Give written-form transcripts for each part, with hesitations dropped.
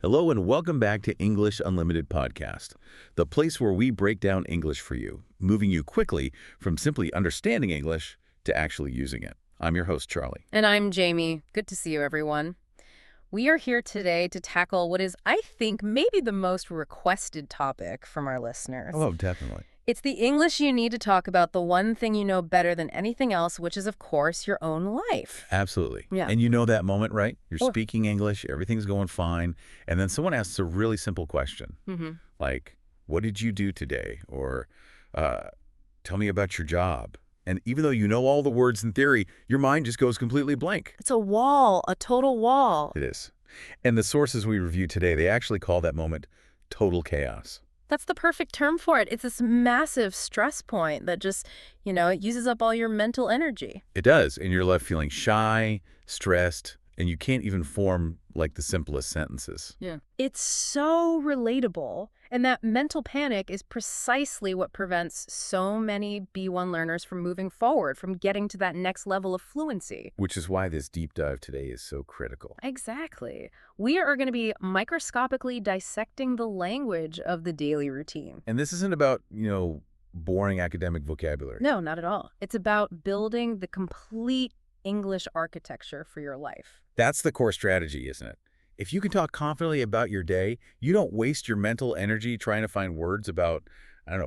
Hello and welcome back to English Unlimited Podcast, the place where we break down English for you, moving you quickly from simply understanding English to actually using it. I'm your host, Charlie. And I'm Jamie. Good to see you, everyone. We are here today to tackle what is, I think, maybe the most requested topic from our listeners. Oh, definitely. It's the English you need to talk about, the one thing you know better than anything else, which is, of course, your own life. Absolutely. Yeah. And you know that moment, right? You're Oh. speaking English, everything's going fine, and then someone asks a really simple question, like, what did you do today? Or tell me about your job. And even though you know all the words in theory, your mind just goes completely blank. It's a wall, a total wall. It is. And the sources we review today, they actually call that moment total chaos. That's the perfect term for it. It's this massive stress point that just, it uses up all your mental energy. It does, and you're left feeling shy, stressed, and you can't even form, like, the simplest sentences. Yeah. It's so relatable, and that mental panic is precisely what prevents so many B1 learners from moving forward, from getting to that next level of fluency. Which is why this deep dive today is so critical. Exactly. We are going to be microscopically dissecting the language of the daily routine. And this isn't about, boring academic vocabulary. No, not at all. It's about building the complete English architecture for your life. That's the core strategy, isn't it? If you can talk confidently about your day, you don't waste your mental energy trying to find words about,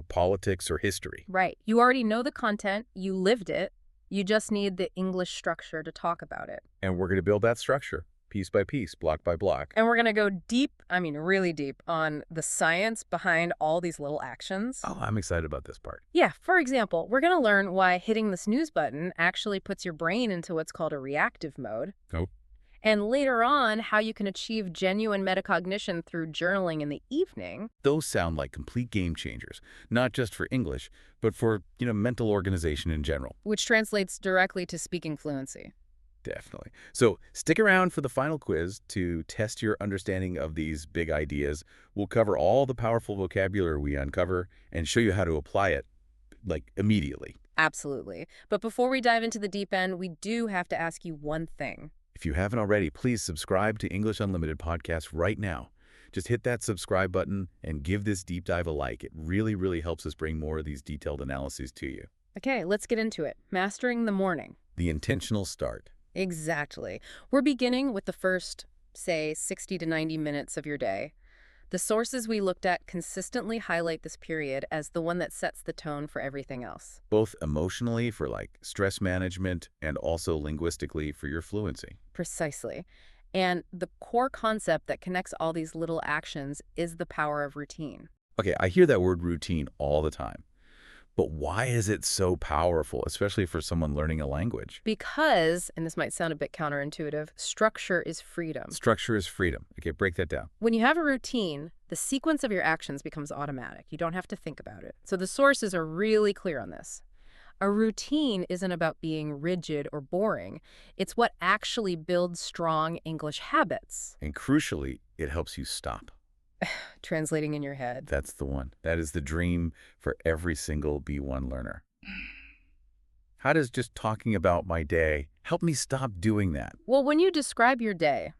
politics or history. Right. You already know the content. You lived it. You just need the English structure to talk about it. And we're going to build that structure, piece by piece, block by block. And we're going to go deep, really deep, on the science behind all these little actions. Oh, I'm excited about this part. Yeah, for example, we're going to learn why hitting the snooze button actually puts your brain into what's called a reactive mode. Oh. And later on, how you can achieve genuine metacognition through journaling in the evening. Those sound like complete game changers, not just for English, but for, mental organization in general. Which translates directly to speaking fluency. Definitely. So stick around for the final quiz to test your understanding of these big ideas. We'll cover all the powerful vocabulary we uncover and show you how to apply it, immediately. Absolutely. But before we dive into the deep end, we do have to ask you one thing. If you haven't already, please subscribe to English Unlimited Podcast right now. Just hit that subscribe button and give this deep dive a like. It really, really helps us bring more of these detailed analyses to you. Okay, let's get into it. Mastering the morning. The intentional start. Exactly. We're beginning with the first, say, 60 to 90 minutes of your day. The sources we looked at consistently highlight this period as the one that sets the tone for everything else. Both emotionally for stress management and also linguistically for your fluency. Precisely. And the core concept that connects all these little actions is the power of routine. Okay, I hear that word routine all the time. But why is it so powerful, especially for someone learning a language? Because, and this might sound a bit counterintuitive, structure is freedom. Structure is freedom. Okay, break that down. When you have a routine, the sequence of your actions becomes automatic. You don't have to think about it. So the sources are really clear on this. A routine isn't about being rigid or boring. It's what actually builds strong English habits. And crucially, it helps you stop. Translating in your head. That's the one. That is the dream for every single B1 learner. How does just talking about my day help me stop doing that? Well, when you describe your day,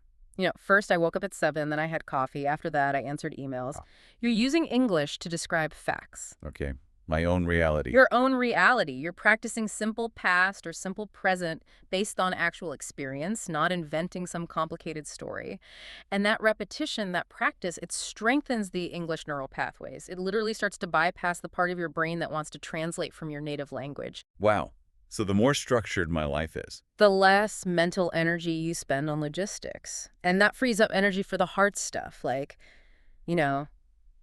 first I woke up at 7, then I had coffee. After that, I answered emails. You're using English to describe facts. Okay. My own reality. Your own reality. You're practicing simple past or simple present based on actual experience, not inventing some complicated story. And that repetition, that practice, it strengthens the English neural pathways. It literally starts to bypass the part of your brain that wants to translate from your native language. Wow. So the more structured my life is, the less mental energy you spend on logistics. And that frees up energy for the hard stuff, like,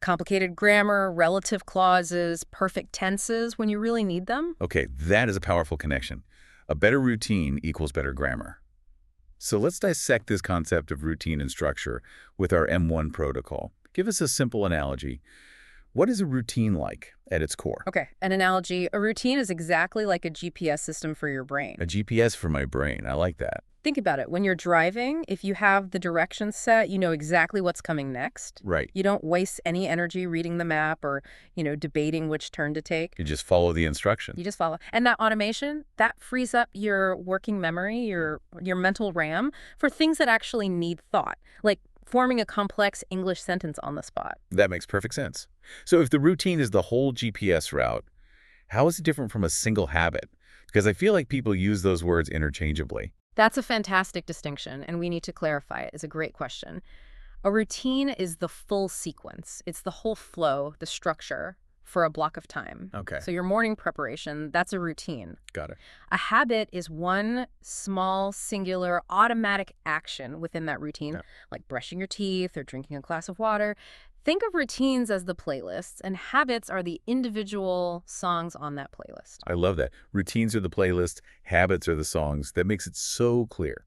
complicated grammar, relative clauses, perfect tenses when you really need them. Okay, that is a powerful connection. A better routine equals better grammar. So let's dissect this concept of routine and structure with our M1 protocol. Give us a simple analogy. What is a routine like at its core? Okay, an analogy. A routine is exactly like a GPS system for your brain. A GPS for my brain. I like that. Think about it. When you're driving, if you have the directions set, you know exactly what's coming next. Right. You don't waste any energy reading the map or, debating which turn to take. You just follow the instruction. You just follow. And that automation, that frees up your working memory, your mental RAM for things that actually need thought, like forming a complex English sentence on the spot. That makes perfect sense. So if the routine is the whole GPS route, how is it different from a single habit? Because I feel like people use those words interchangeably. That's a fantastic distinction, and we need to clarify it. It's a great question. A routine is the full sequence. It's the whole flow, the structure for a block of time. Okay. So your morning preparation, that's a routine. Got it. A habit is one small, singular, automatic action within that routine, Yeah. like brushing your teeth or drinking a glass of water. Think of routines as the playlists, and habits are the individual songs on that playlist. I love that. Routines are the playlist, habits are the songs. That makes it so clear.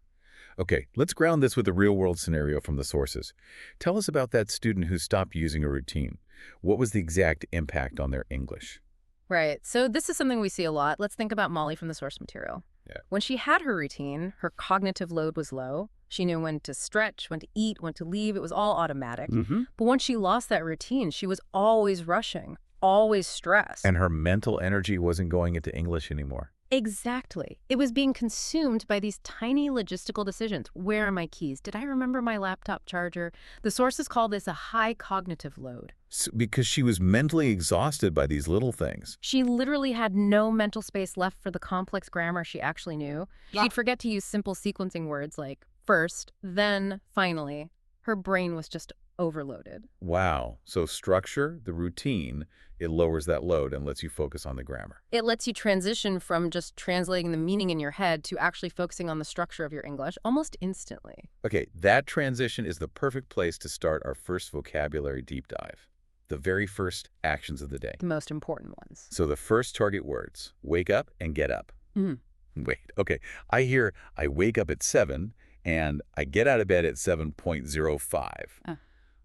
Okay, let's ground this with a real-world scenario from the sources. Tell us about that student who stopped using a routine. What was the exact impact on their English? Right. So this is something we see a lot. Let's think about Molly from the source material. Yeah. When she had her routine, her cognitive load was low. She knew when to stretch, when to eat, when to leave. It was all automatic. But when she lost that routine, she was always rushing, always stressed. And her mental energy wasn't going into English anymore. Exactly. It was being consumed by these tiny logistical decisions. Where are my keys? Did I remember my laptop charger? The sources call this a high cognitive load. Because she was mentally exhausted by these little things. She literally had no mental space left for the complex grammar she actually knew. She'd forget to use simple sequencing words like first, then, finally. Her brain was just overloaded. Wow. So structure, the routine, it lowers that load and lets you focus on the grammar. It lets you transition from just translating the meaning in your head to actually focusing on the structure of your English almost instantly. Okay, that transition is the perfect place to start our first vocabulary deep dive. The very first actions of the day. The most important ones. So the first target words, wake up and get up. Wait, okay. I hear I wake up at 7 and I get out of bed at 7:05.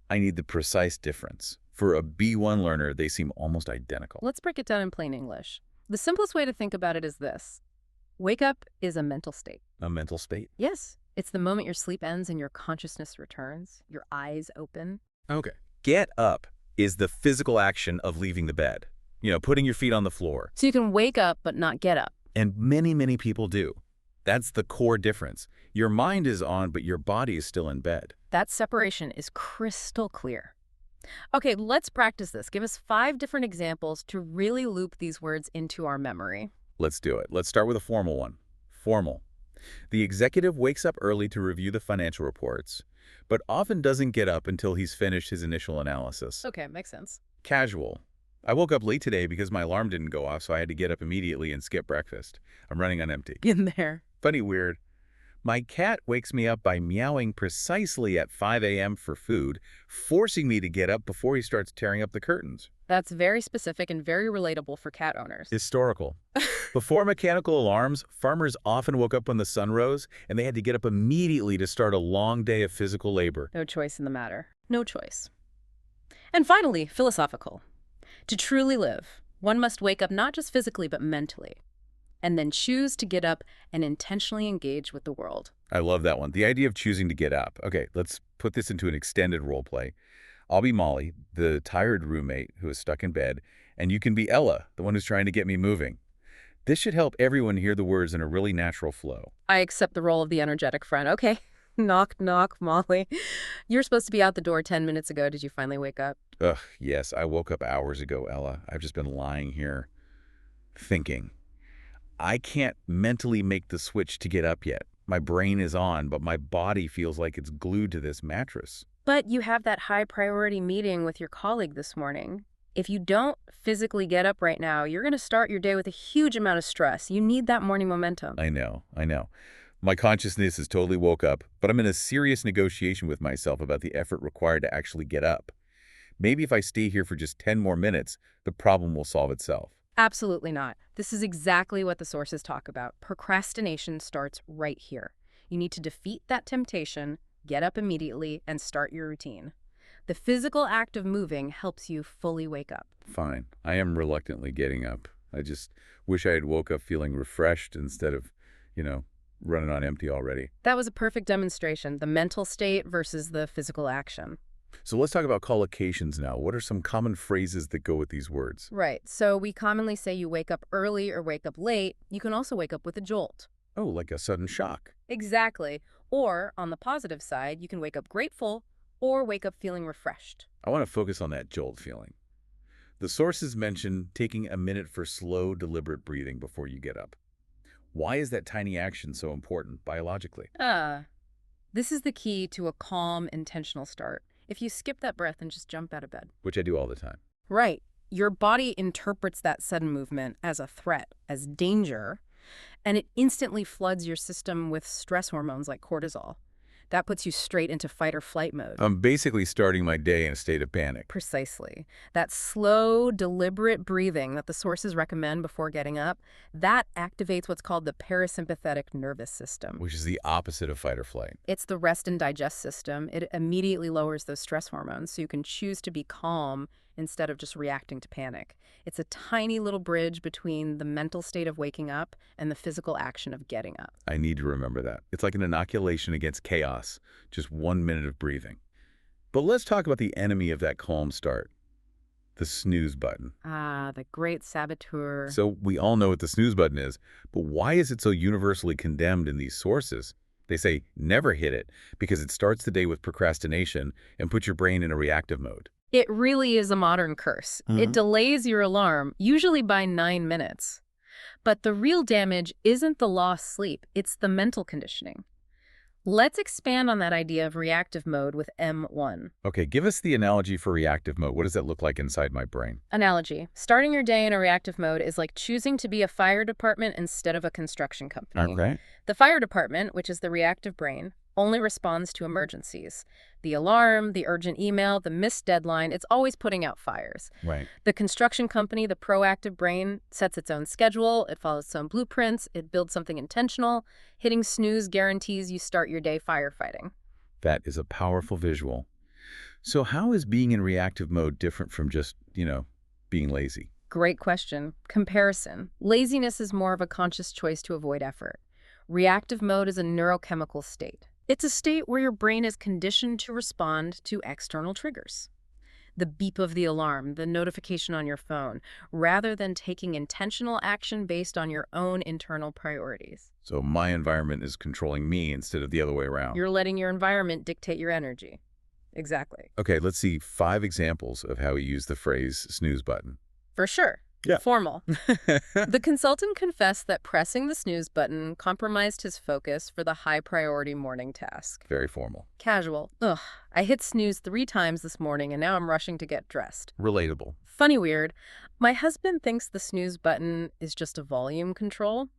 I need the precise difference. For a B1 learner, they seem almost identical. Let's break it down in plain English. The simplest way to think about it is this. Wake up is a mental state. A mental state? Yes. It's the moment your sleep ends and your consciousness returns, your eyes open. Okay. Get up is the physical action of leaving the bed. You know, putting your feet on the floor. So you can wake up but not get up. And many, many people do. That's the core difference. Your mind is on, but your body is still in bed. That separation is crystal clear. Okay, let's practice this. Give us 5 different examples to really loop these words into our memory. Let's do it. Let's start with a formal one. Formal. The executive wakes up early to review the financial reports, but often doesn't get up until he's finished his initial analysis. Okay, makes sense. Casual. I woke up late today because my alarm didn't go off, so I had to get up immediately and skip breakfast. I'm running on empty. In there. Funny weird. My cat wakes me up by meowing precisely at 5 a.m. for food, forcing me to get up before he starts tearing up the curtains. That's very specific and very relatable for cat owners. Historical. Before mechanical alarms, farmers often woke up when the sun rose, and they had to get up immediately to start a long day of physical labor. No choice in the matter. No choice. And finally, philosophical. To truly live, one must wake up not just physically but mentally, and then choose to get up and intentionally engage with the world. I love that one. The idea of choosing to get up. Okay, let's put this into an extended role play. I'll be Molly, the tired roommate who is stuck in bed, and you can be Ella, the one who's trying to get me moving. This should help everyone hear the words in a really natural flow. I accept the role of the energetic friend. Okay. Knock, knock, Molly. You're supposed to be out the door 10 minutes ago. Did you finally wake up? Ugh, yes, I woke up hours ago, Ella. I've just been lying here, thinking. I can't mentally make the switch to get up yet. My brain is on, but my body feels like it's glued to this mattress. But you have that high priority meeting with your colleague this morning. If you don't physically get up right now, you're going to start your day with a huge amount of stress. You need that morning momentum. I know. My consciousness is totally woke up, but I'm in a serious negotiation with myself about the effort required to actually get up. Maybe if I stay here for just 10 more minutes, the problem will solve itself. Absolutely not. This is exactly what the sources talk about. Procrastination starts right here. You need to defeat that temptation, get up immediately, and start your routine. The physical act of moving helps you fully wake up. Fine. I am reluctantly getting up. I just wish I had woke up feeling refreshed instead of, running on empty already. That was a perfect demonstration, the mental state versus the physical action. So let's talk about collocations now. What are some common phrases that go with these words? Right. So we commonly say you wake up early or wake up late. You can also wake up with a jolt. Oh, like a sudden shock. Exactly. Or, on the positive side, you can wake up grateful or wake up feeling refreshed. I want to focus on that jolt feeling. The sources mention taking a minute for slow, deliberate breathing before you get up. Why is that tiny action so important biologically? This is the key to a calm, intentional start. If you skip that breath and just jump out of bed. Which I do all the time. Right. Your body interprets that sudden movement as a threat, as danger, and it instantly floods your system with stress hormones like cortisol. That puts you straight into fight or flight mode. I'm basically starting my day in a state of panic. Precisely. That slow, deliberate breathing that the sources recommend before getting up, that activates what's called the parasympathetic nervous system. Which is the opposite of fight or flight. It's the rest and digest system. It immediately lowers those stress hormones so you can choose to be calm instead of just reacting to panic. It's a tiny little bridge between the mental state of waking up and the physical action of getting up. I need to remember that. It's like an inoculation against chaos, just 1 minute of breathing. But let's talk about the enemy of that calm start, the snooze button. The great saboteur. So we all know what the snooze button is, but why is it so universally condemned in these sources? They say never hit it because it starts the day with procrastination and puts your brain in a reactive mode. It really is a modern curse. It delays your alarm, usually by 9 minutes. But the real damage isn't the lost sleep, it's the mental conditioning. Let's expand on that idea of reactive mode with M1. Okay, give us the analogy for reactive mode. What does that look like inside my brain? Analogy. Starting your day in a reactive mode is like choosing to be a fire department instead of a construction company. Okay. The fire department, which is the reactive brain, only responds to emergencies. The alarm, the urgent email, the missed deadline, it's always putting out fires. Right. The construction company, the proactive brain, sets its own schedule, it follows its own blueprints, it builds something intentional. Hitting snooze guarantees you start your day firefighting. That is a powerful visual. So how is being in reactive mode different from just, being lazy? Great question. Comparison. Laziness is more of a conscious choice to avoid effort. Reactive mode is a neurochemical state. It's a state where your brain is conditioned to respond to external triggers. The beep of the alarm, the notification on your phone, rather than taking intentional action based on your own internal priorities. So my environment is controlling me instead of the other way around. You're letting your environment dictate your energy. Exactly. Okay, let's see 5 examples of how we use the phrase snooze button. For sure. Yeah. Formal. The consultant confessed that pressing the snooze button compromised his focus for the high-priority morning task. Very formal. Casual. Ugh, I hit snooze 3 times this morning and now I'm rushing to get dressed. Relatable. Funny weird. My husband thinks the snooze button is just a volume control.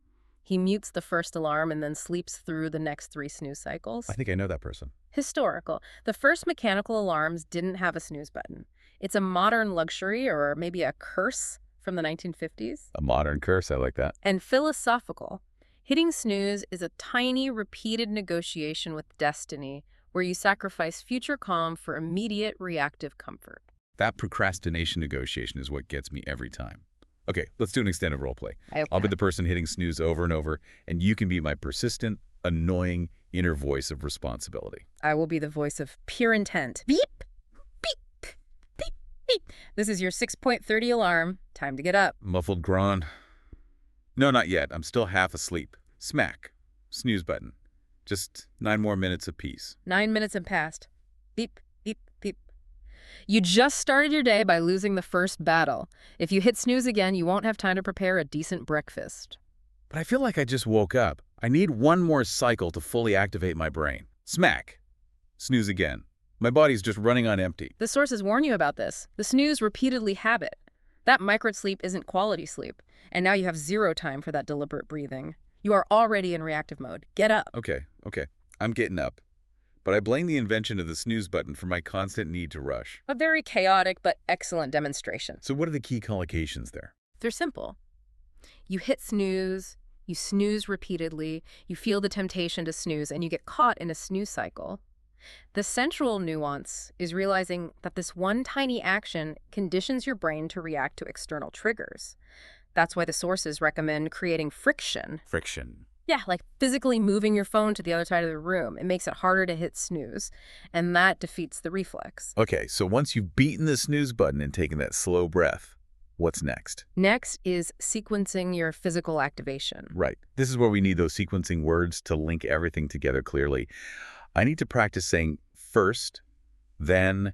He mutes the first alarm and then sleeps through the next 3 snooze cycles. I think I know that person. Historical. The first mechanical alarms didn't have a snooze button. It's a modern luxury or maybe a curse from the 1950s. A modern curse, I like that. And philosophical. Hitting snooze is a tiny, repeated negotiation with destiny where you sacrifice future calm for immediate reactive comfort. That procrastination negotiation is what gets me every time. Okay, let's do an extended role play. I'll be the person hitting snooze over and over, and you can be my persistent, annoying inner voice of responsibility. I will be the voice of pure intent. Beep, beep, beep, beep. This is your 6:30 alarm. Time to get up. Muffled groan. No, not yet. I'm still half asleep. Smack. Snooze button. Just 9 more minutes of peace. 9 minutes have passed. Beep, beep, beep. You just started your day by losing the first battle. If you hit snooze again, you won't have time to prepare a decent breakfast. But I feel like I just woke up. I need one more cycle to fully activate my brain. Smack. Snooze again. My body's just running on empty. The sources warn you about this. The snooze repeatedly habit. That micro-sleep isn't quality sleep. And now you have 0 time for that deliberate breathing. You are already in reactive mode. Get up. Okay. I'm getting up. But I blame the invention of the snooze button for my constant need to rush. A very chaotic but excellent demonstration. So what are the key collocations there? They're simple. You hit snooze, you snooze repeatedly, you feel the temptation to snooze, and you get caught in a snooze cycle. The central nuance is realizing that this one tiny action conditions your brain to react to external triggers. That's why the sources recommend creating friction. Friction. Yeah, like physically moving your phone to the other side of the room. It makes it harder to hit snooze, and that defeats the reflex. Okay, so once you've beaten the snooze button and taken that slow breath, what's next? Next is sequencing your physical activation. Right. This is where we need those sequencing words to link everything together clearly. I need to practice saying first, Then,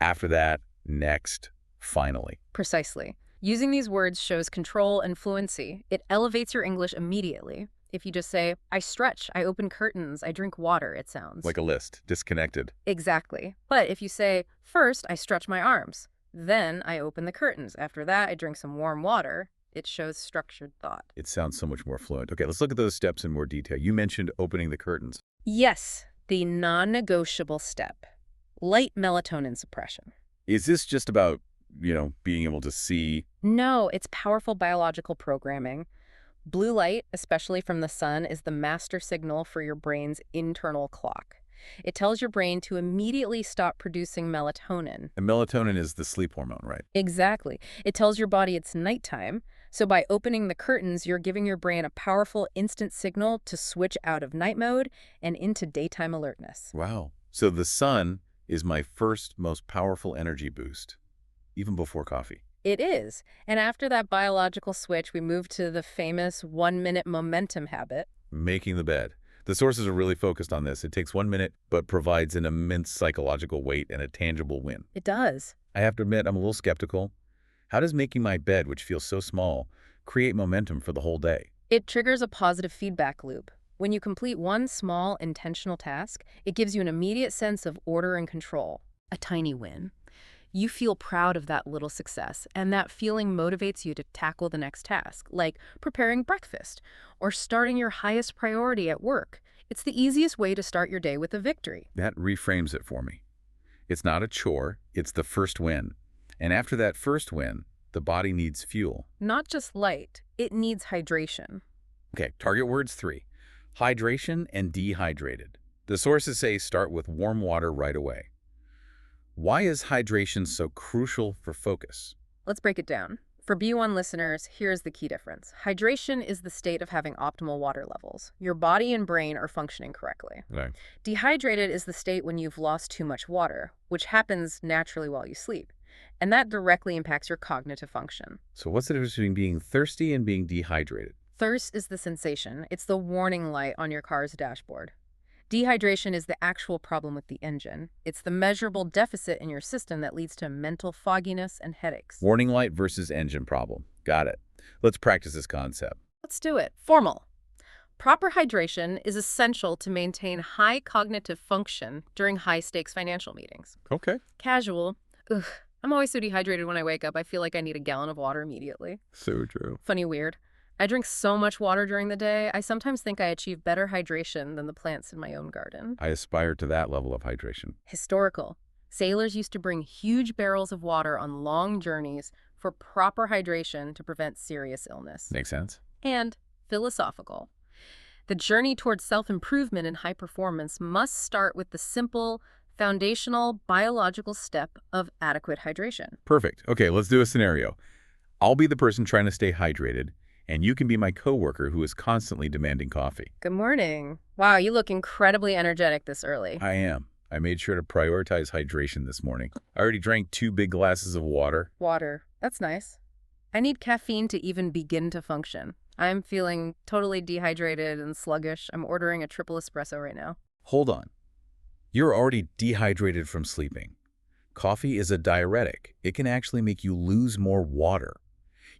after that, next, finally. Precisely. Using these words shows control and fluency. It elevates your English immediately. If you just say, I stretch, I open curtains, I drink water, it sounds. Like a list, disconnected. Exactly. But if you say, first, I stretch my arms, then I open the curtains, after that, I drink some warm water, it shows structured thought. It sounds so much more fluent. Okay, let's look at those steps in more detail. You mentioned opening the curtains. Yes, the non-negotiable step. Light melatonin suppression. Is this just about, being able to see? No, it's powerful biological programming. Blue light, especially from the sun, is the master signal for your brain's internal clock. It tells your brain to immediately stop producing melatonin. And melatonin is the sleep hormone, right? Exactly. It tells your body it's nighttime. So by opening the curtains, you're giving your brain a powerful instant signal to switch out of night mode and into daytime alertness. Wow. So the sun is my first, most powerful energy boost, even before coffee. It is. And after that biological switch, we move to the famous 1-minute momentum habit. Making the bed. The sources are really focused on this. It takes 1 minute, but provides an immense psychological weight and a tangible win. It does. I have to admit, I'm a little skeptical. How does making my bed, which feels so small, create momentum for the whole day? It triggers a positive feedback loop. When you complete one small, intentional task, it gives you an immediate sense of order and control. A tiny win. You feel proud of that little success, and that feeling motivates you to tackle the next task, like preparing breakfast or starting your highest priority at work. It's the easiest way to start your day with a victory. That reframes it for me. It's not a chore, it's the first win. And after that first win, the body needs fuel. Not just light, it needs hydration. Okay, target words 3. Hydration and dehydrated. The sources say start with warm water right away. Why is hydration so crucial for focus? Let's break it down. For B1 listeners, here's the key difference. Hydration is the state of having optimal water levels. Your body and brain are functioning correctly. Right. Dehydrated is the state when you've lost too much water, which happens naturally while you sleep. And that directly impacts your cognitive function. So what's the difference between being thirsty and being dehydrated? Thirst is the sensation. It's the warning light on your car's dashboard. Dehydration is the actual problem with the engine. It's the measurable deficit in your system that leads to mental fogginess and headaches. Warning light versus engine problem. Got it. Let's practice this concept. Let's do it. Formal. Proper hydration is essential to maintain high cognitive function during high-stakes financial meetings. Okay. Casual. Ugh, I'm always so dehydrated when I wake up. I feel like I need a gallon of water immediately. So true. Funny weird. I drink so much water during the day, I sometimes think I achieve better hydration than the plants in my own garden. I aspire to that level of hydration. Historical. Sailors used to bring huge barrels of water on long journeys for proper hydration to prevent serious illness. Makes sense. And philosophical. The journey towards self-improvement and high performance must start with the simple, foundational biological step of adequate hydration. Perfect. Okay, let's do a scenario. I'll be the person trying to stay hydrated, and you can be my coworker who is constantly demanding coffee. Good morning. Wow, you look incredibly energetic this early. I am. I made sure to prioritize hydration this morning. I already drank 2 big glasses of water. Water. That's nice. I need caffeine to even begin to function. I'm feeling totally dehydrated and sluggish. I'm ordering a triple espresso right now. Hold on. You're already dehydrated from sleeping. Coffee is a diuretic. It can actually make you lose more water.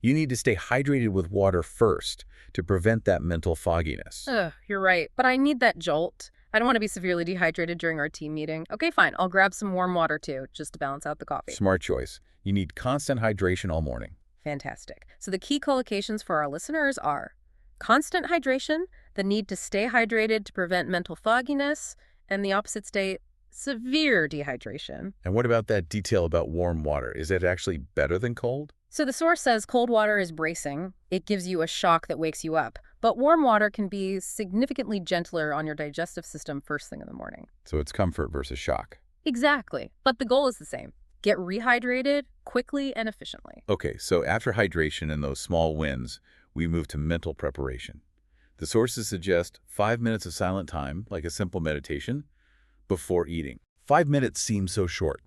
You need to stay hydrated with water first to prevent that mental fogginess. Ugh, you're right. But I need that jolt. I don't want to be severely dehydrated during our team meeting. Okay, fine. I'll grab some warm water too, just to balance out the coffee. Smart choice. You need constant hydration all morning. Fantastic. So the key collocations for our listeners are constant hydration, the need to stay hydrated to prevent mental fogginess, and the opposite state, severe dehydration. And what about that detail about warm water? Is it actually better than cold? So the source says cold water is bracing. It gives you a shock that wakes you up. But warm water can be significantly gentler on your digestive system first thing in the morning. So it's comfort versus shock. Exactly. But the goal is the same. Get rehydrated quickly and efficiently. Okay, so after hydration and those small wins, we move to mental preparation. The sources suggest 5 minutes of silent time, like a simple meditation, before eating. 5 minutes seems so short.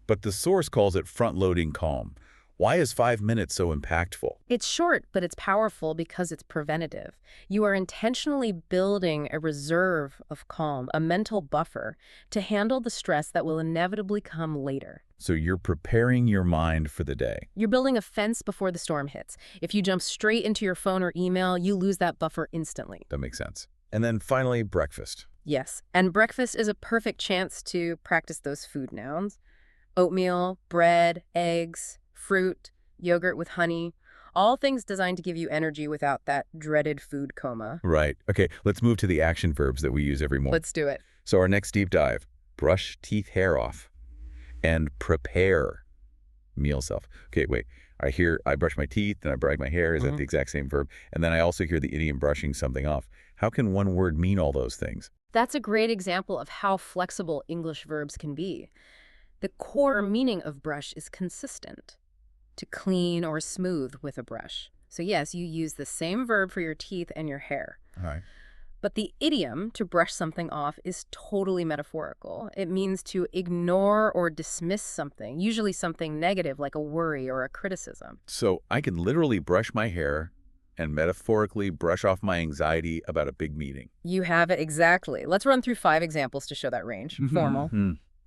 But the source calls it front-loading calm. Why is 5 minutes so impactful? It's short, but it's powerful because it's preventative. You are intentionally building a reserve of calm, a mental buffer, to handle the stress that will inevitably come later. So you're preparing your mind for the day. You're building a fence before the storm hits. If you jump straight into your phone or email, you lose that buffer instantly. That makes sense. And then finally, breakfast. Yes, and breakfast is a perfect chance to practice those food nouns. Oatmeal, bread, eggs, fruit, yogurt with honey, all things designed to give you energy without that dreaded food coma. Right. Okay, let's move to the action verbs that we use every morning. Let's do it. So our next deep dive, brush teeth, hair off, and prepare meal self. Okay, wait. I brush my teeth and I brush my hair. Is that the exact same verb? And then I also hear the idiom brushing something off. How can one word mean all those things? That's a great example of how flexible English verbs can be. The core meaning of brush is consistent. To clean or smooth with a brush. So yes, you use the same verb for your teeth and your hair. All right. But the idiom, to brush something off, is totally metaphorical. It means to ignore or dismiss something, usually something negative like a worry or a criticism. So I can literally brush my hair and metaphorically brush off my anxiety about a big meeting. You have it exactly. Let's run through 5 examples to show that range. Formal.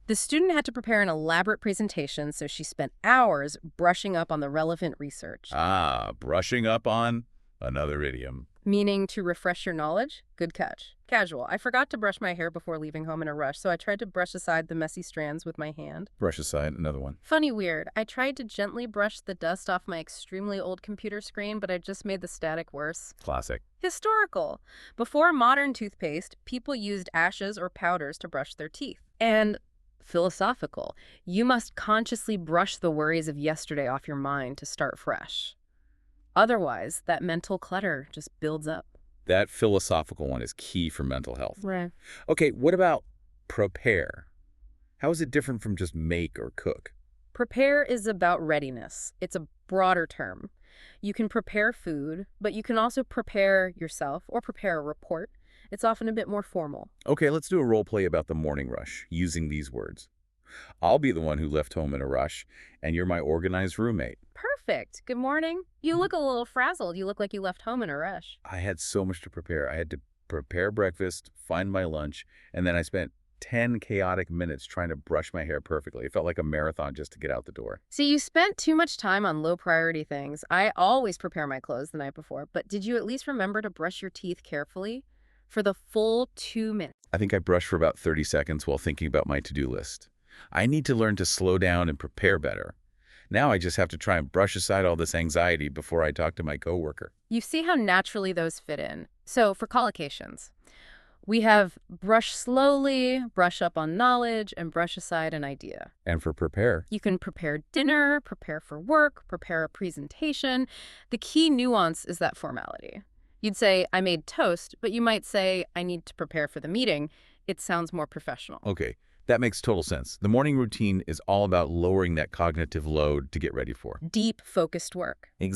The student had to prepare an elaborate presentation, so she spent hours brushing up on the relevant research. Brushing up on another idiom. Meaning to refresh your knowledge? Good catch. Casual. I forgot to brush my hair before leaving home in a rush, so I tried to brush aside the messy strands with my hand. Brush aside, another one. Funny weird. I tried to gently brush the dust off my extremely old computer screen, but I just made the static worse. Classic. Historical. Before modern toothpaste, people used ashes or powders to brush their teeth. And philosophical. You must consciously brush the worries of yesterday off your mind to start fresh. Otherwise, that mental clutter just builds up. That philosophical one is key for mental health. Right. Okay, what about prepare? How is it different from just make or cook? Prepare is about readiness. It's a broader term. You can prepare food, but you can also prepare yourself or prepare a report. It's often a bit more formal. Okay, let's do a role play about the morning rush using these words. I'll be the one who left home in a rush, and you're my organized roommate. Perfect. Good morning. You look a little frazzled. You look like you left home in a rush. I had so much to prepare. I had to prepare breakfast, find my lunch, and then I spent 10 chaotic minutes trying to brush my hair perfectly. It felt like a marathon just to get out the door. See, you spent too much time on low-priority things. I always prepare my clothes the night before, but did you at least remember to brush your teeth carefully for the full 2 minutes? I think I brushed for about 30 seconds while thinking about my to-do list. I need to learn to slow down and prepare better. Now I just have to try and brush aside all this anxiety before I talk to my coworker. You see how naturally those fit in. So for collocations, we have brush slowly, brush up on knowledge, and brush aside an idea. And for prepare, You can prepare dinner, prepare for work, prepare a presentation. The key nuance is that formality. You'd say, I made toast, but you might say, I need to prepare for the meeting. It sounds more professional. okay, that makes total sense. The morning routine is all about lowering that cognitive load to get ready for. Deep, focused work.